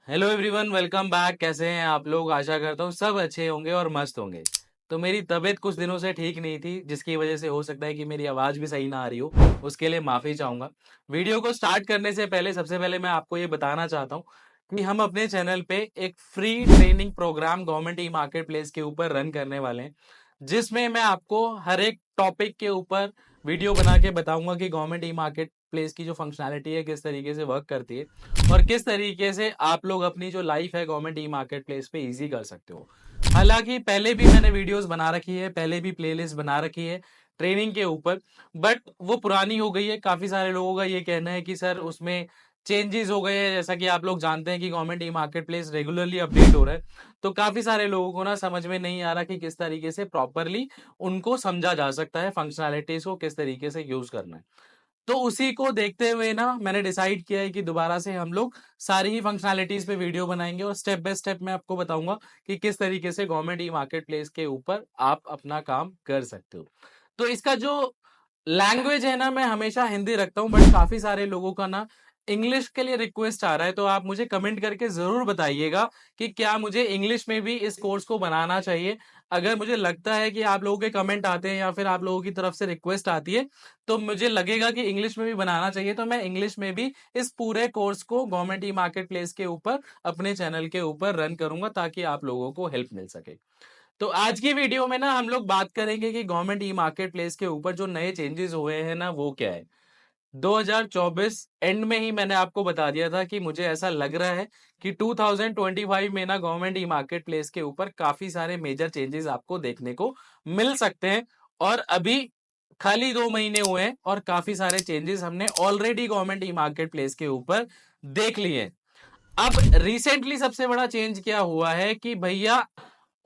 Hello everyone, welcome back. कैसे हैं आप लोग? आशा करता हूँ सब अच्छे होंगे और मस्त होंगे। तो मेरी तबीयत कुछ दिनों से ठीक नहीं थी, जिसकी वजह से हो सकता है कि मेरी आवाज़ भी सही ना आ रही हो। उसके लिए माफ़ी चाहूँगा। वीडियो को स्टार्ट करने से पहले सबसे पहले मैं आपको ये बताना चाहता हूँ कि हम अपने चैनल पे एक free training programme government e market place के ऊपर रन करने वाले हैं, जिसमें मैं आपको हर एक टॉपिक के ऊपर वीडियो बना के बताऊंगा कि गवर्नमेंट ई मार्केट प्लेस की जो फंक्शनैलिटी है किस तरीके से वर्क करती है और किस तरीके से आप लोग अपनी जो लाइफ है गवर्नमेंट ई मार्केट प्लेस पे इजी कर सकते हो। हालांकि पहले भी मैंने वीडियोस बना रखी है, पहले भी प्लेलिस्ट बना रखी है ट्रेनिंग के ऊपर, बट वो पुरानी हो गई है। काफी सारे लोगों का ये कहना है कि सर उसमें चेंजेस हो गए हैं। जैसा कि आप लोग जानते हैं कि government e market place regularly update हो रहा है, तो काफी सारे लोगों को ना समझ में नहीं आ रहा कि किस तरीके से प्रॉपरली उनको समझा जा सकता है, फंक्शनैलिटीज को किस तरीके से यूज करना है। तो उसी को देखते हुए ना मैंने डिसाइड किया है कि दोबारा से हम लोग सारी ही फंक्शनैलिटीज पे वीडियो बनाएंगे और स्टेप बाय स्टेप मैं आपको बताऊंगा कि किस तरीके से गवर्नमेंट ई मार्केट प्लेस के ऊपर आप अपना काम कर सकते हो। तो इसका जो लैंग्वेज है ना, मैं हमेशा हिंदी रखता हूँ, बट काफी सारे लोगों का ना इंग्लिश के लिए रिक्वेस्ट आ रहा है। तो आप मुझे कमेंट करके जरूर बताइएगा कि क्या मुझे इंग्लिश में भी इस कोर्स को बनाना चाहिए। अगर मुझे लगता है कि आप लोगों के कमेंट आते हैं या फिर आप लोगों की तरफ से रिक्वेस्ट आती है, तो मुझे लगेगा कि इंग्लिश में भी बनाना चाहिए, तो मैं इंग्लिश में भी इस पूरे कोर्स को गवर्नमेंट ई मार्केट प्लेस के ऊपर अपने चैनल के ऊपर रन करूंगा ताकि आप लोगों को हेल्प मिल सके। तो आज की वीडियो में ना हम लोग बात करेंगे कि गवर्नमेंट ई मार्केट प्लेस के ऊपर जो नए चेंजेस हुए हैं ना वो क्या है। 2024 एंड में ही मैंने आपको बता दिया था कि मुझे ऐसा लग रहा है कि 2025 में ना गवर्नमेंट ई मार्केट प्लेस के ऊपर काफी सारे मेजर चेंजेस आपको देखने को मिल सकते हैं। और अभी खाली 2 महीने हुए हैं और काफी सारे चेंजेस हमने already government e market place के ऊपर देख लिए हैं। अब रिसेंटली सबसे बड़ा चेंज क्या हुआ है कि भैया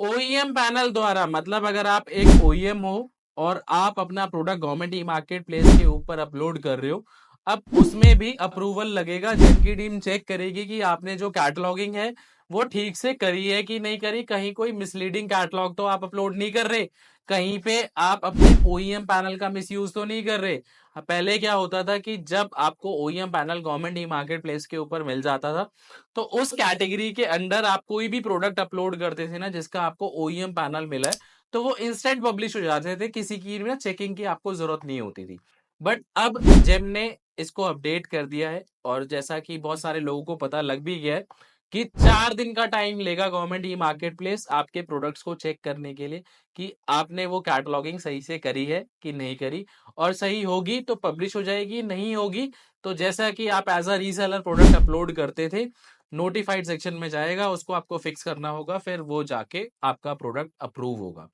ओईएम पैनल द्वारा, मतलब अगर आप एक ओईएम हो और आप अपना product government e market place के ऊपर अपलोड कर रहे हो, अब उसमें भी अप्रूवल लगेगा, जिनकी टीम चेक करेगी कि आपने जो कैटलॉगिंग है वो ठीक से करी है कि नहीं करी। कहीं कोई मिसलीडिंग कैटलॉग तो आप अपलोड नहीं कर रहे, कहीं पे आप अपने ओईएम पैनल का मिसयूज तो नहीं कर रहे। पहले क्या होता था कि जब आपको OEM panel government e market place के ऊपर मिल जाता था, तो उस कैटेगरी के अंडर आप कोई भी प्रोडक्ट अपलोड करते थे ना जिसका आपको ओईएम पैनल मिला है, तो वो इंस्टेंट पब्लिश हो जाते थे, किसी की ना चेकिंग की आपको जरूरत नहीं होती थी। बट अब जेम ने इसको अपडेट कर दिया है और जैसा कि बहुत सारे लोगों को पता लग भी गया है कि 4 दिन का टाइम लेगा गवर्नमेंट ई मार्केट प्लेस आपके प्रोडक्ट्स को चेक करने के लिए कि आपने वो कैटलॉगिंग सही से करी है कि नहीं करी। और सही होगी तो पब्लिश हो जाएगी, नहीं होगी तो जैसा कि आप as a reseller product upload करते थे, नोटिफाइड सेक्शन में जाएगा, उसको आपको फिक्स करना होगा, फिर वो जाके आपका प्रोडक्ट अप्रूव होगा।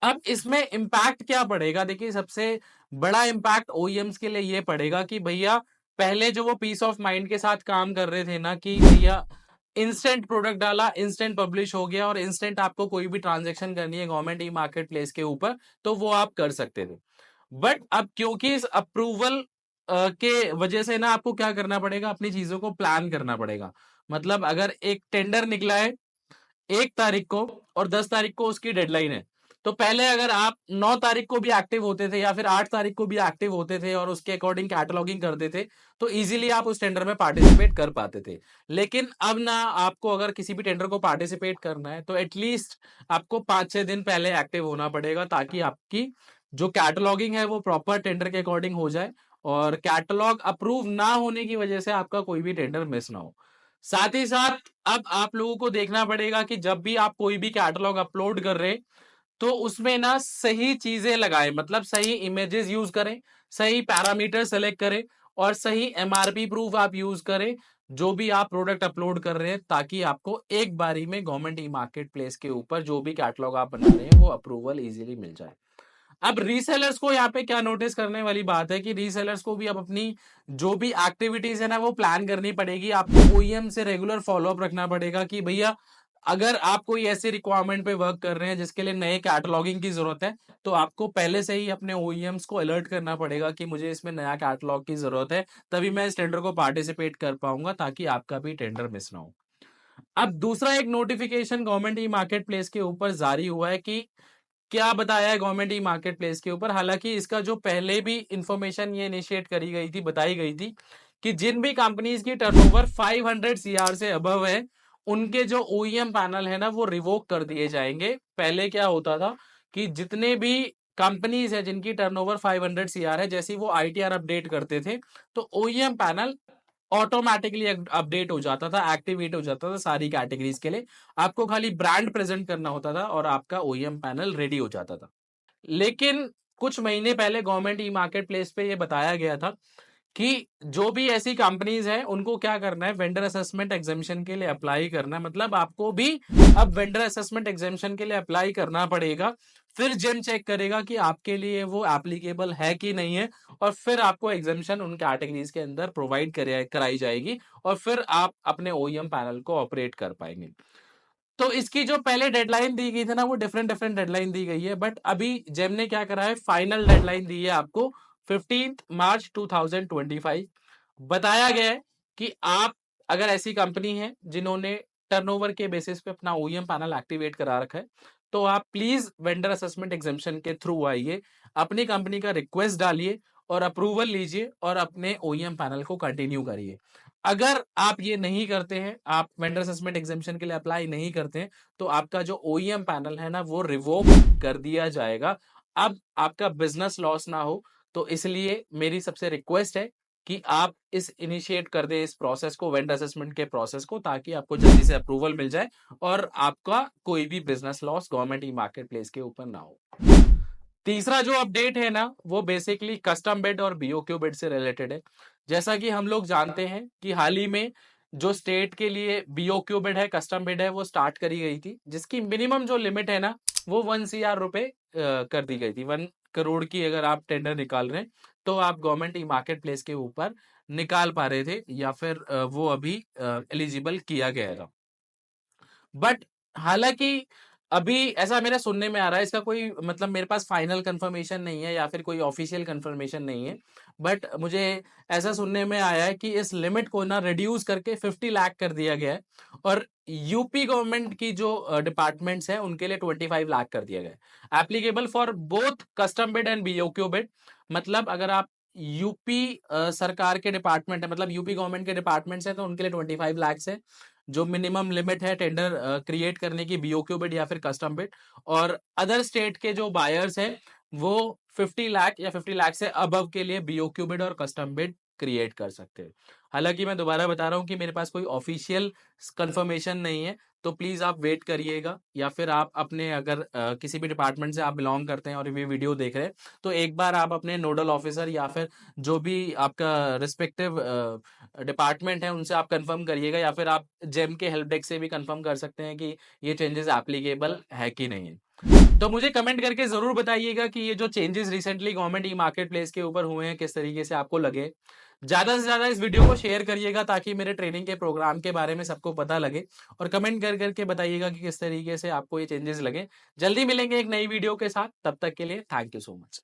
अब इसमें इम्पैक्ट क्या पड़ेगा? देखिए, सबसे बड़ा इम्पैक्ट ओईएम्स के लिए ये पड़ेगा कि भैया पहले जो वो पीस ऑफ माइंड के साथ काम कर रहे थे ना कि भैया इंस्टेंट प्रोडक्ट डाला, इंस्टेंट पब्लिश हो गया और इंस्टेंट आपको कोई भी ट्रांजेक्शन करनी है गवर्नमेंट ई मार्केट प्लेस के ऊपर तो वो आप कर सकते थे। बट अब क्योंकि इस अप्रूवल के वजह से ना आपको क्या करना पड़ेगा, अपनी चीजों को प्लान करना पड़ेगा। मतलब अगर एक टेंडर निकला है 1 तारीख को और 10 तारीख को उसकी डेडलाइन है, तो पहले अगर आप 9 तारीख को भी एक्टिव होते थे या फिर 8 तारीख को भी एक्टिव होते थे और उसके अकॉर्डिंग कैटलॉगिंग करते थे, तो इजीली आप उस टेंडर में पार्टिसिपेट कर पाते थे। लेकिन अब ना, आपको अगर किसी भी टेंडर को पार्टिसिपेट करना है तो एटलीस्ट आपको 5-6 दिन पहले एक्टिव होना पड़ेगा ताकि आपकी जो कैटलॉगिंग है वो प्रॉपर टेंडर के अकॉर्डिंग हो जाए और कैटलॉग अप्रूव ना होने की वजह से आपका कोई भी टेंडर मिस ना हो। साथ ही साथ अब आप लोगों को देखना पड़ेगा कि जब भी आप कोई भी कैटलॉग अपलोड कर रहे हैं तो उसमें ना सही चीजें लगाएं, मतलब सही इमेजेस यूज करें, सही पैरामीटर सेलेक्ट करें और सही एमआरपी प्रूफ आप यूज करें जो भी आप प्रोडक्ट अपलोड कर रहे हैं, ताकि आपको एक बारी में गवर्नमेंट ई मार्केट प्लेस के ऊपर जो भी कैटलॉग आप बना रहे हैं वो अप्रूवल इजीली मिल जाए। अब रीसेलर्स को यहाँ पे क्या नोटिस करने वाली बात है कि रीसेलर्स को भी अब अपनी जो भी एक्टिविटीज है ना वो प्लान करनी पड़ेगी। आपको ओईएम से रेगुलर फॉलोअप रखना पड़ेगा कि भैया अगर आप कोई ऐसी रिक्वायरमेंट पे वर्क कर रहे हैं जिसके लिए नए कैटलॉगिंग की जरूरत है, तो आपको पहले से ही अपने ओईएम्स को अलर्ट करना पड़ेगा कि मुझे इसमें नया कैटलॉग की जरूरत है, तभी मैं इस टेंडर को पार्टिसिपेट कर पाऊंगा ताकि आपका भी टेंडर मिस ना हो। अब दूसरा एक notification government e market place के ऊपर जारी हुआ है कि क्या बताया है गवर्नमेंट ई मार्केट प्लेस के ऊपर। हालांकि इसका जो पहले भी इंफॉर्मेशन ये इनिशिएट करी गई थी, बताई गई थी कि जिन भी कंपनीज की टर्नओवर 500 सीआर से अबव है, उनके जो ओईएम पैनल है ना वो रिवोक कर दिए जाएंगे। पहले क्या होता था कि जितने भी कंपनीज है जिनकी टर्नओवर 500 सीआर है, जैसे वो आईटीआर अपडेट करते थे तो ओईएम पैनल ऑटोमेटिकली अपडेट हो जाता था, एक्टिवेट हो जाता था सारी कैटेगरीज के लिए। आपको खाली ब्रांड प्रेजेंट करना होता था और आपका ओईएम पैनल रेडी हो जाता था। लेकिन कुछ महीने पहले गवर्नमेंट ई मार्केट प्लेस पे ये बताया गया था कि जो भी ऐसी कंपनीज हैं उनको क्या करना है, वेंडर असेसमेंट एग्जामिशन के लिए अप्लाई करना है। मतलब आपको भी अब वेंडर असेसमेंट एग्जामिशन के लिए अप्लाई करना पड़ेगा। फिर जेम चेक करेगा कि आपके लिए वो एप्लीकेबल है कि नहीं है, और फिर आपको एग्जामिशन उन कैटेगरीज के अंदर प्रोवाइड कराई जाएगी, और फिर आप अपने ओईएम पैनल को ऑपरेट कर पाएंगे। तो इसकी जो पहले डेडलाइन दी गई थी ना, वो डिफरेंट डिफरेंट डेडलाइन दी गई है, बट अभी जेम ने क्या करा है, फाइनल डेडलाइन दी है आपको 15 मार्च 2025। बताया गया है कि आप अगर ऐसी कंपनी है जिन्होंने टर्नओवर के बेसिस पे अपना ओईएम पैनल एक्टिवेट करा रखा है, तो आप प्लीज वेंडर असेसमेंट एग्जामिशन के थ्रू आइए, अपनी कंपनी का रिक्वेस्ट डालिए और अप्रूवल लीजिए और अपने ओईएम पैनल को कंटिन्यू करिए। अगर आप ये नहीं करते हैं, आप वेंडर असेसमेंट एग्जामिशन के लिए अप्लाई नहीं करते हैं, तो आपका जो ओईएम पैनल है ना वो रिवोक कर दिया जाएगा। अब आपका बिजनेस लॉस ना हो, तो इसलिए मेरी सबसे रिक्वेस्ट है कि आप इस इनिशिएट कर दे इस प्रोसेस को, वेंडर असेसमेंट के प्रोसेस को, ताकि आपको जल्दी से अप्रूवल मिल जाए और आपका कोई भी business loss government e market place के ऊपर ना हो। तीसरा जो अपडेट है ना वो बेसिकली कस्टम बिड और बीओक्यू बिड से रिलेटेड है। जैसा कि हम लोग जानते हैं कि हाल ही में जो स्टेट के लिए बीओक्यू बिड है, कस्टम बिड है, वो स्टार्ट करी गई थी, जिसकी मिनिमम जो लिमिट है ना वो 1 CR रुपए कर दी गई थी। 1 करोड़ की अगर आप टेंडर निकाल रहे हैं तो आप गवर्नमेंट ई मार्केट प्लेस के ऊपर निकाल पा रहे थे, या फिर वो अभी एलिजिबल किया गया था। बट हालांकि अभी ऐसा मेरा सुनने में आ रहा है, इसका कोई मतलब मेरे पास फाइनल कंफर्मेशन नहीं है या फिर कोई ऑफिशियल कंफर्मेशन नहीं है, बट मुझे ऐसा सुनने में आया है कि इस लिमिट को ना रिड्यूस करके 50 लाख कर दिया गया है, और यूपी गवर्नमेंट की जो डिपार्टमेंट्स हैं उनके लिए 25 लाख कर दिया गया है, applicable for both custom bid and BOQ bid. मतलब अगर आप यूपी सरकार के डिपार्टमेंट है, मतलब यूपी गवर्नमेंट के डिपार्टमेंट्स हैं, तो उनके लिए 25 लाख है जो मिनिमम लिमिट है टेंडर क्रिएट करने की, बीओक्यू बिड या फिर कस्टम बिड। और अदर स्टेट के जो बायर्स हैं वो 50 लाख या 50 लाख से अबव के लिए बीओक्यू बिड और कस्टम बिड क्रिएट कर सकते हैं। हालांकि मैं दोबारा बता रहा हूं कि मेरे पास कोई ऑफिशियल कंफर्मेशन नहीं है, तो प्लीज आप वेट करिएगा, या फिर आप अपने अगर किसी भी डिपार्टमेंट से आप बिलोंग करते हैं और ये वीडियो देख रहे हैं, तो एक बार आप अपने नोडल ऑफिसर या फिर जो भी आपका रिस्पेक्टिव डिपार्टमेंट है उनसे आप कंफर्म करिएगा, या फिर आप जेम के हेल्प डेस्क से भी कंफर्म कर सकते हैं कि ये चेंजेस एप्लीकेबल है कि नहीं है। तो मुझे कमेंट करके जरूर बताइएगा कि ये जो changes recently government e market place के ऊपर हुए हैं किस तरीके से आपको लगे। ज्यादा से ज्यादा इस वीडियो को शेयर करिएगा ताकि मेरे ट्रेनिंग के प्रोग्राम के बारे में सबको पता लगे, और कमेंट कर करके बताइएगा कि किस तरीके से आपको ये चेंजेस लगे। जल्दी मिलेंगे एक नई वीडियो के साथ, तब तक के लिए थैंक यू सो मच।